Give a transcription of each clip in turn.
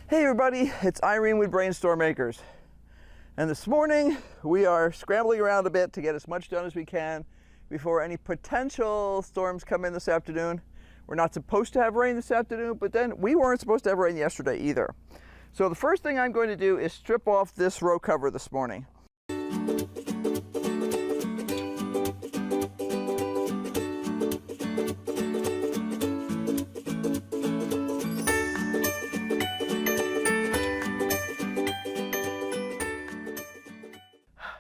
Hey everybody, it's Irene with BrainStormAcres. And this morning we are scrambling around a bit to get as much done as we can before any potential storms come in this afternoon. We're not supposed to have rain this afternoon, but then we weren't supposed to have rain yesterday either. So the first thing I'm going to do is strip off this row cover this morning.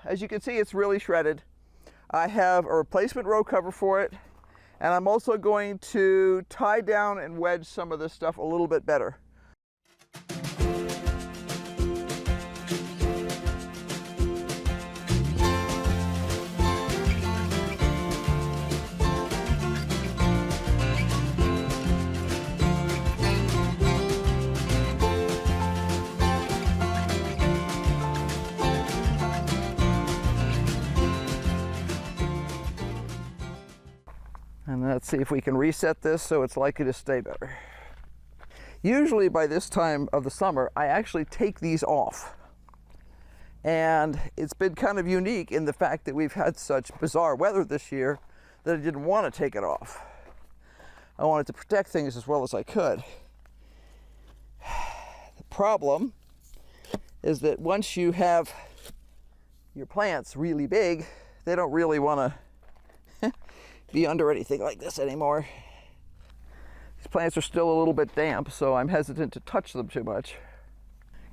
As you can see, it's really shredded. I have a replacement row cover for it, and I'm also going to tie down and wedge some of this stuff a little bit better. And let's see if we can reset this so it's likely to stay better. Usually by this time of the summer, I actually take these off. And it's been kind of unique in the fact that we've had such bizarre weather this year that I didn't want to take it off. I wanted to protect things as well as I could. The problem is that once you have your plants really big, they don't really want to be under anything like this anymore. These plants are still a little bit damp, so I'm hesitant to touch them too much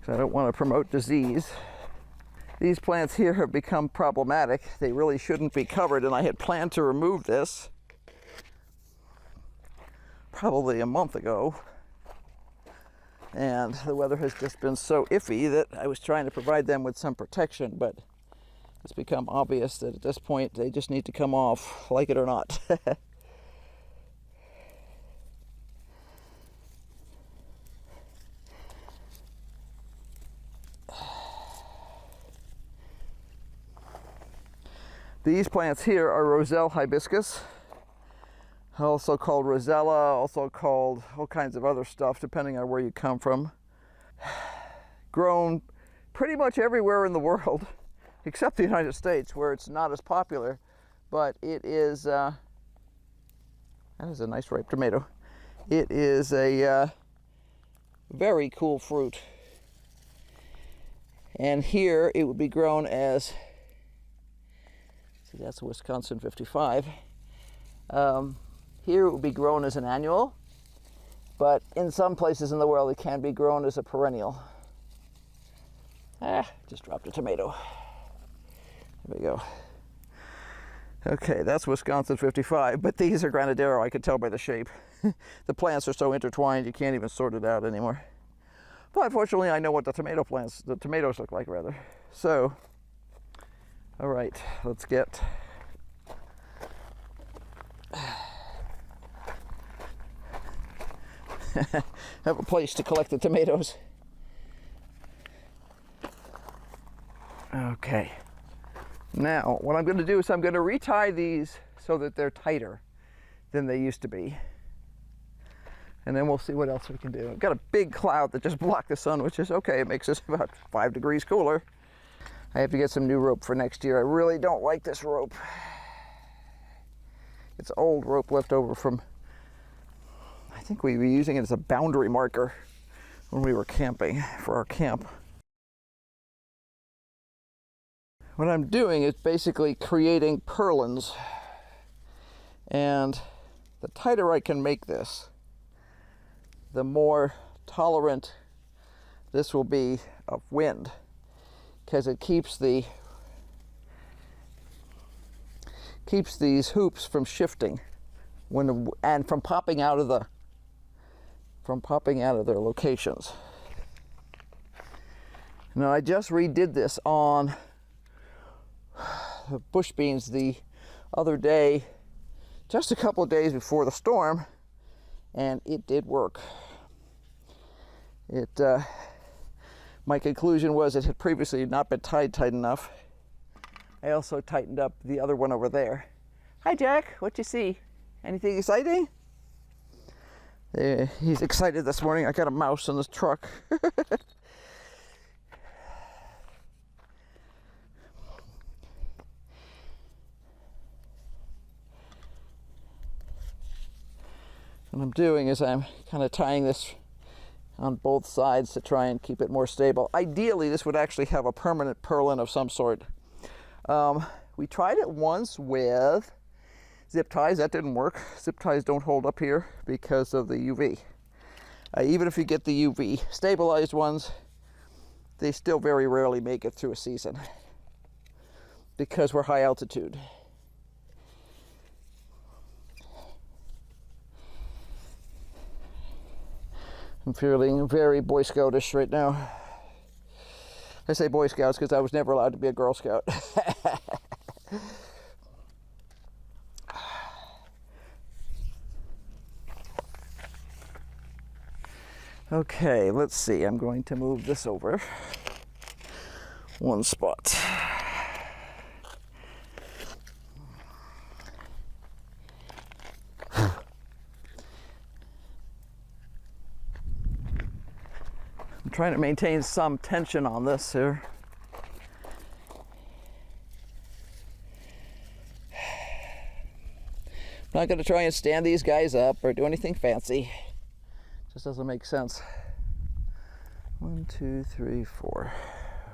because I don't want to promote disease. These plants here have become problematic. They really shouldn't be covered, and I had planned to remove this probably a month ago. And the weather has just been so iffy that I was trying to provide them with some protection, but it's become obvious that at this point they just need to come off, like it or not. These plants here are Roselle hibiscus, also called rosella, also called all kinds of other stuff depending on where you come from. Grown pretty much everywhere in the world except the United States, where it's not as popular, but it is, that is a nice ripe tomato. It is a very cool fruit. And here it would be grown as, see, that's a Wisconsin 55. Here it would be grown as an annual, but in some places in the world it can be grown as a perennial. Just dropped a tomato. There we go. Okay, that's Wisconsin 55, but these are Granadero, I could tell by the shape. The plants are so intertwined you can't even sort it out anymore. But fortunately I know what the tomatoes look like rather. So, all right, let's get have a place to collect the tomatoes. Okay. Now, what I'm going to do is I'm going to retie these so that they're tighter than they used to be. And then we'll see what else we can do. I've got a big cloud that just blocked the sun, which is okay. It makes us about 5 degrees cooler. I have to get some new rope for next year. I really don't like this rope. It's old rope left over from, I think we were using it as a boundary marker when we were camping for our camp. What I'm doing is basically creating purlins, and the tighter I can make this, the more tolerant this will be of wind, because it keeps these hoops from shifting and from popping out of their locations. Now I just redid this on bush beans the other day, just a couple of days before the storm, and it did work. My conclusion was it had previously not been tied tight enough. I also tightened up the other one over there. Hi Jack, what you see? Anything exciting? He's excited this morning. I got a mouse in this truck. What I'm doing is I'm kind of tying this on both sides to try and keep it more stable. Ideally, this would actually have a permanent purlin of some sort. We tried it once with zip ties. That didn't work. Zip ties don't hold up here because of the UV. Even if you get the UV stabilized ones, they still very rarely make it through a season because we're high altitude. I'm feeling very Boy Scoutish right now. I say Boy Scouts because I was never allowed to be a Girl Scout. Okay, let's see. I'm going to move this over one spot. I'm trying to maintain some tension on this here. I'm not going to try and stand these guys up or do anything fancy. Just doesn't make sense. 1, 2, 3, 4.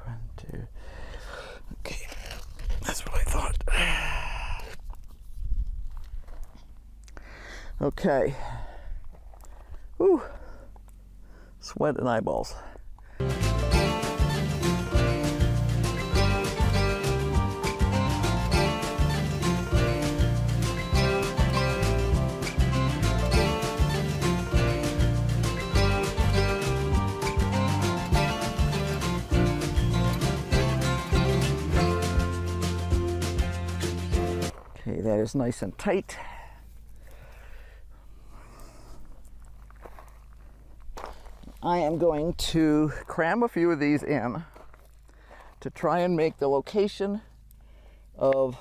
1, 2. Okay, that's what I thought. Okay. Whew. Sweat and eyeballs. Okay, that is nice and tight. I am going to cram a few of these in to try and make the location of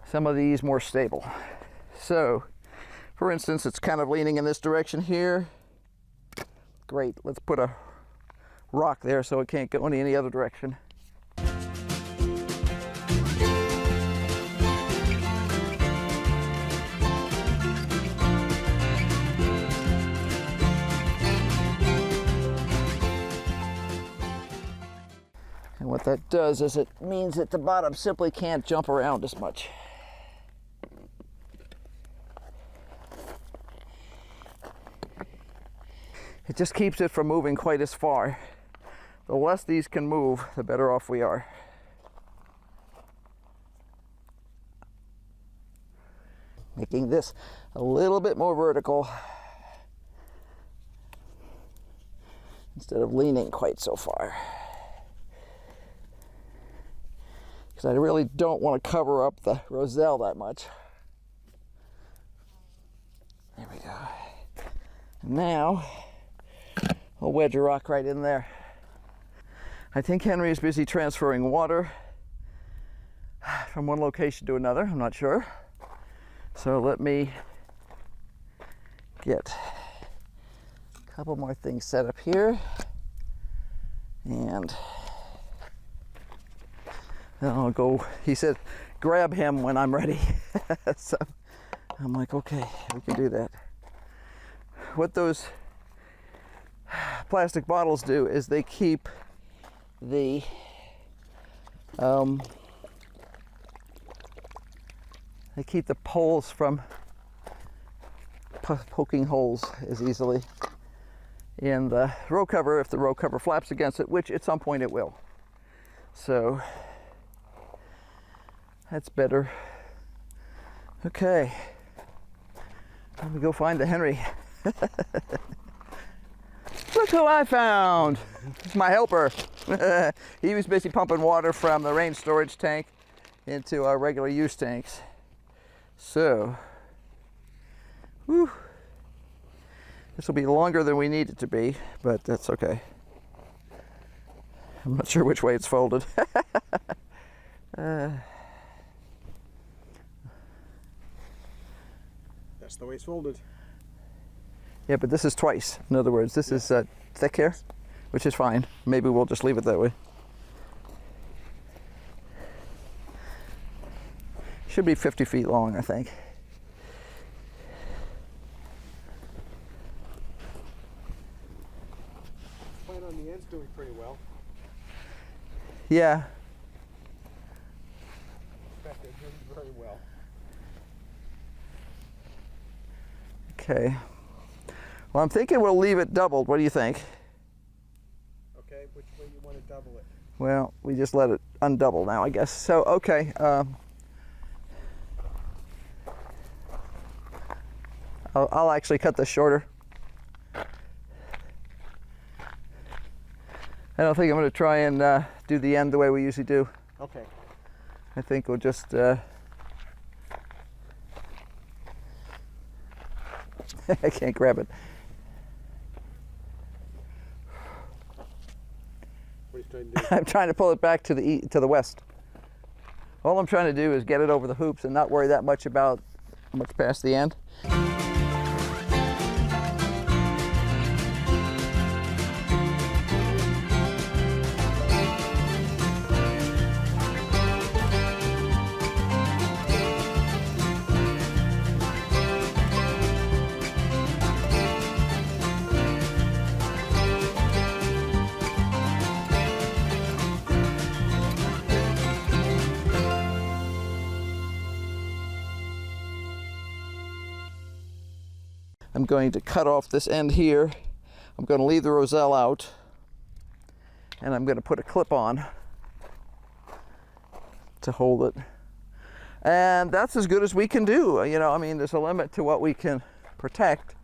some of these more stable. So, for instance, it's kind of leaning in this direction here. Great, let's put a rock there so it can't go in any other direction. And what that does is it means that the bottom simply can't jump around as much. It just keeps it from moving quite as far. The less these can move, the better off we are. Making this a little bit more vertical instead of leaning quite so far. Because I really don't want to cover up the roselle that much. There we go. And now, I'll wedge a rock right in there. I think Henry is busy transferring water from one location to another. I'm not sure. So let me get a couple more things set up here. And then I'll go, he said, grab him when I'm ready. So I'm like, okay, we can do that. What those plastic bottles do is they keep the poles from poking holes as easily in the row cover if the row cover flaps against it, which at some point it will. So that's better. Okay, let me go find the Henry. Look who I found! It's my helper. He was busy pumping water from the rain storage tank into our regular use tanks. So, whew, this will be longer than we need it to be, but that's okay. I'm not sure which way it's folded. That's the way it's folded. Yeah, but this is twice. In other words, this is thick here, which is fine. Maybe we'll just leave it that way. Should be 50 feet long, I think. Plant on the end's doing pretty well. Yeah. In fact, they're doing very well. Okay. Well, I'm thinking we'll leave it doubled. What do you think? Okay, which way you want to double it? Well, we just let it undouble now, I guess. So, okay. I'll actually cut this shorter. I don't think I'm going to try and do the end the way we usually do. Okay. I think we'll just I can't grab it. What are you trying to do? I'm trying to pull it back to the west. All I'm trying to do is get it over the hoops and not worry that much about much past the end. I'm going to cut off this end here. I'm going to leave the roselle out, and I'm going to put a clip on to hold it. And that's as good as we can do. You know, I mean, there's a limit to what we can protect.